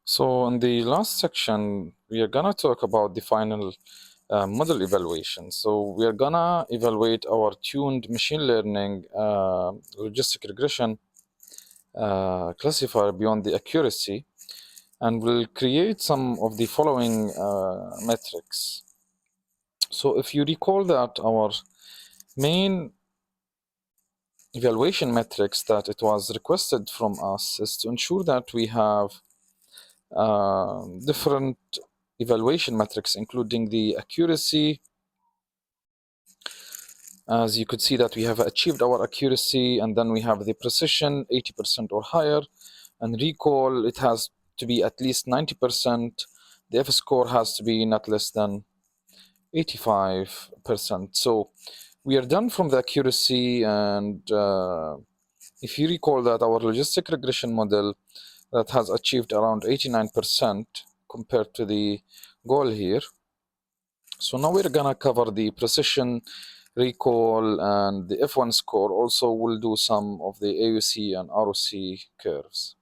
So in the last section, we are gonna talk about the final model evaluation. So we are gonna evaluate our tuned machine learning logistic regression classifier beyond the accuracy, and we'll create some of the following metrics. So if you recall that our main evaluation metrics that it was requested from us is to ensure that we have different evaluation metrics, including the accuracy. As you could see that we have achieved our accuracy, and then we have the precision 80% or higher, and recall it has to be at least 90%. The F-score has to be not less than 85%. So we are done from the accuracy, and if you recall that our logistic regression model that has achieved around 89% compared to the goal here. So now we're gonna cover the precision, recall, and the F1 score. Also, we'll do some of the AUC and ROC curves.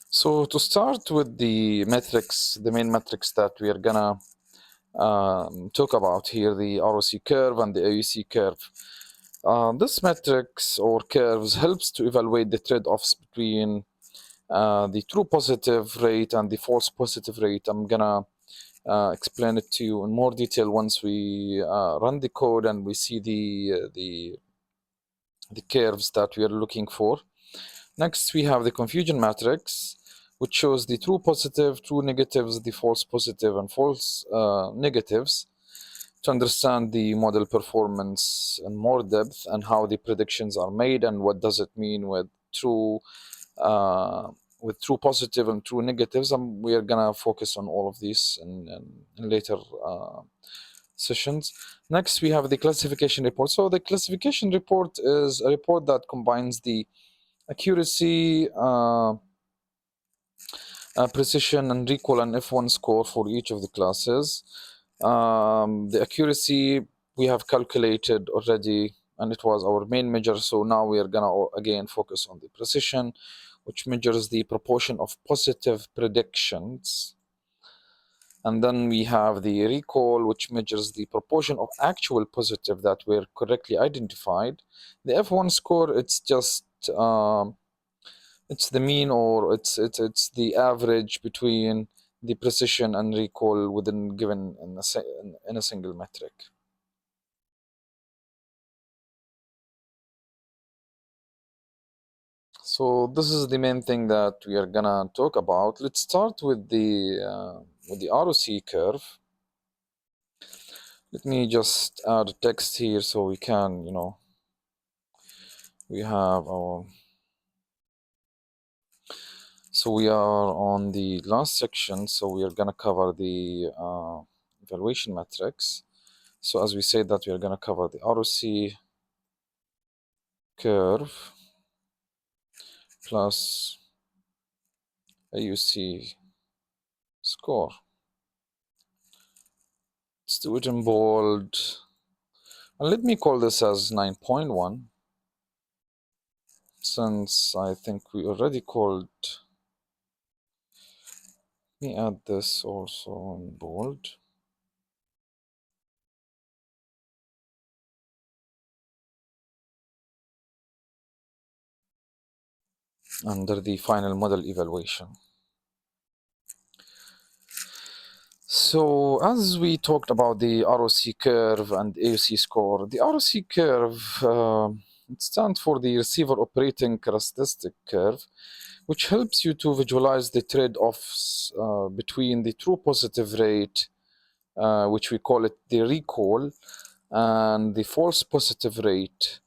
So to start with the metrics, the main metrics that we are gonna talk about here, the ROC curve and the AUC curve. This metrics or curves helps to evaluate the trade-offs between the true positive rate and the false positive rate. I'm gonna explain it to you in more detail once we run the code and we see the curves that we are looking for. Next, we have the confusion matrix, which shows the true positive, true negatives, the false positive, and false negatives to understand the model performance in more depth and how the predictions are made and what does it mean with true positive and true negatives. We are gonna focus on all of these in later sessions. Next, we have the classification report. So the classification report is a report that combines the accuracy, precision, and recall and F1 score for each of the classes. The accuracy we have calculated already, and it was our main measure. So now we are gonna again focus on the precision, which measures the proportion of positive predictions. And then we have the recall, which measures the proportion of actual positive that were correctly identified. The F1 score, it's just it's the mean, or it's the average between the precision and recall within given in a single metric. So this is the main thing that we are gonna talk about. Let's start with the ROC curve. Let me just add text here so we can, we have our. So we are on the last section, so we are gonna cover the evaluation metrics. So as we said that we are gonna cover the ROC curve plus AUC score. Let's do it in bold. And let me call this as 9.1, since I think we already called. Let me add this also in bold. Under the final model evaluation. So as we talked about the ROC curve and AUC score, the ROC curve, it stands for the receiver operating characteristic curve, which helps you to visualize the trade-offs between the true positive rate, which we call it the recall, and the false positive rate.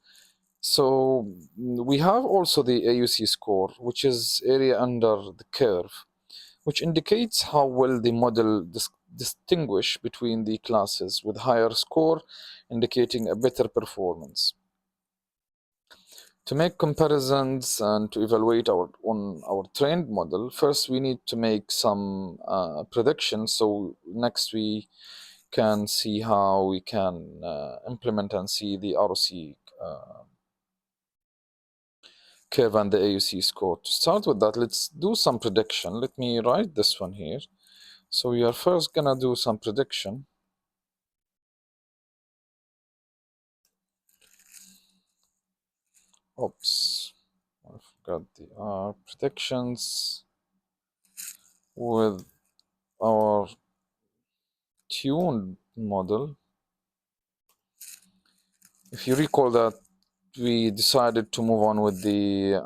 So we have also the AUC score, which is area under the curve, which indicates how well the model distinguish between the classes, with higher score indicating a better performance. To make comparisons and to evaluate our trained model, first we need to make some predictions. So next we can see how we can implement and see the ROC curve and the AUC score. To start with that, let's do some prediction. Let me write this one here. So we are first gonna do some prediction. Oops, I forgot the predictions with our tuned model. If you recall that we decided to move on with the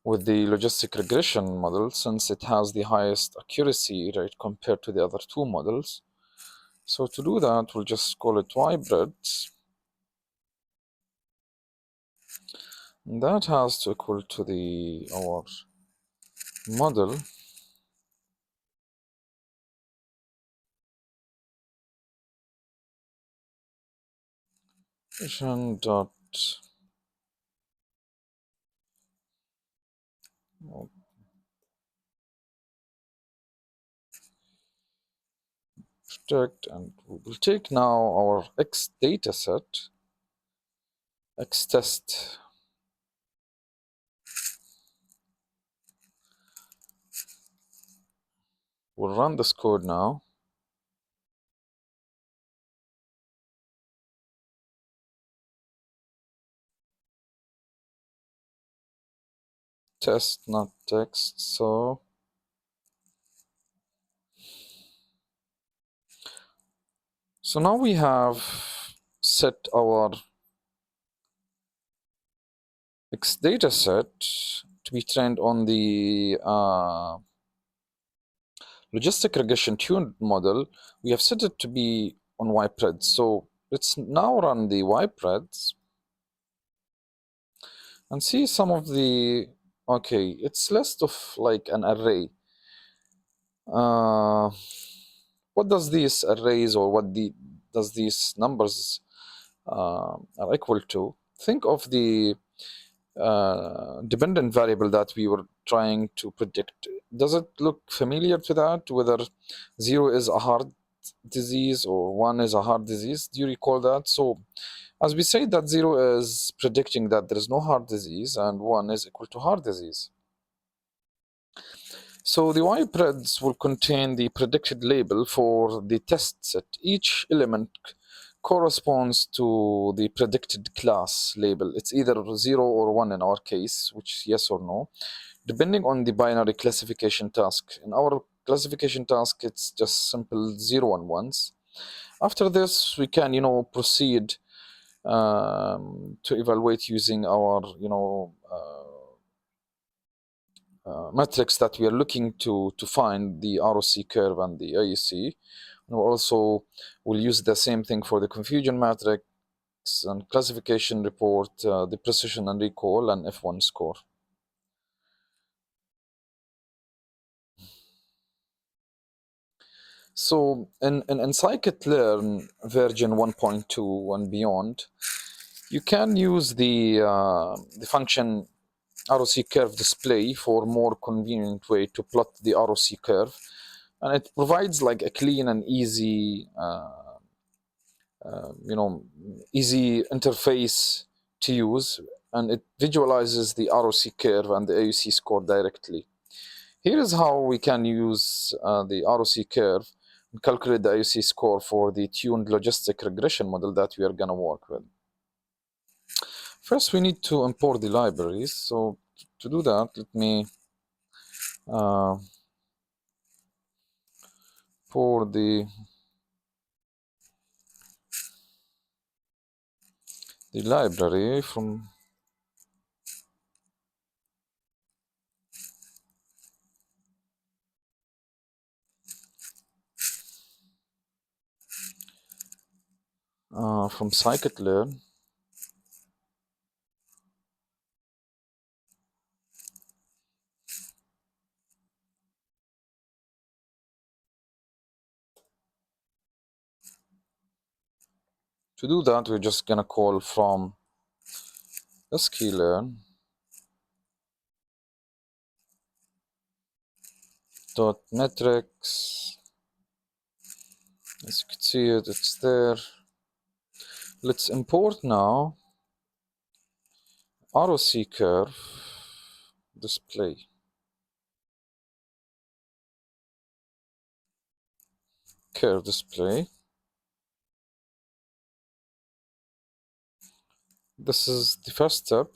logistic regression model since it has the highest accuracy rate compared to the other two models. So to do that, we'll just call it hybrid. That has to equal to the our model dot predict, and we will take now our X dataset, X test. We'll run this code now. Test, not text. So now we have set our X dataset to be trained on the logistic regression tuned model. We have set it to be on YPRED. So let's now run the YPREDs and see some of the, okay, it's list of like an array. What does these arrays or what does these numbers are equal to? Think of the dependent variable that we were trying to predict. Does it look familiar to that? Whether 0 is a heart disease or 1 is a heart disease? Do you recall that? So as we say that 0 is predicting that there is no heart disease and 1 is equal to heart disease. So the YPREDs will contain the predicted label for the test set. Each element corresponds to the predicted class label. It's either 0 or 1 in our case, which is yes or no, depending on the binary classification task. In our classification task, it's just simple 0 and 1s. After this, we can, proceed to evaluate using our, metrics that we are looking to find the ROC curve and the AUC. And also, we'll use the same thing for the confusion matrix and classification report, the precision and recall, and F1 score. So in scikit-learn version 1.2 and beyond, you can use the function ROC curve display for more convenient way to plot the ROC curve, and it provides like a clean and easy easy interface to use, and it visualizes the ROC curve and the AUC score directly. Here is how we can use the ROC curve and calculate the AUC score for the tuned logistic regression model that we are going to work with. First, we need to import the libraries. So to do that, let me pour the library from scikit-learn. To do that, we're just gonna call from sklearn dot metrics. As you can see it, it's there. Let's import now ROC curve display. Curve display. This is the first step.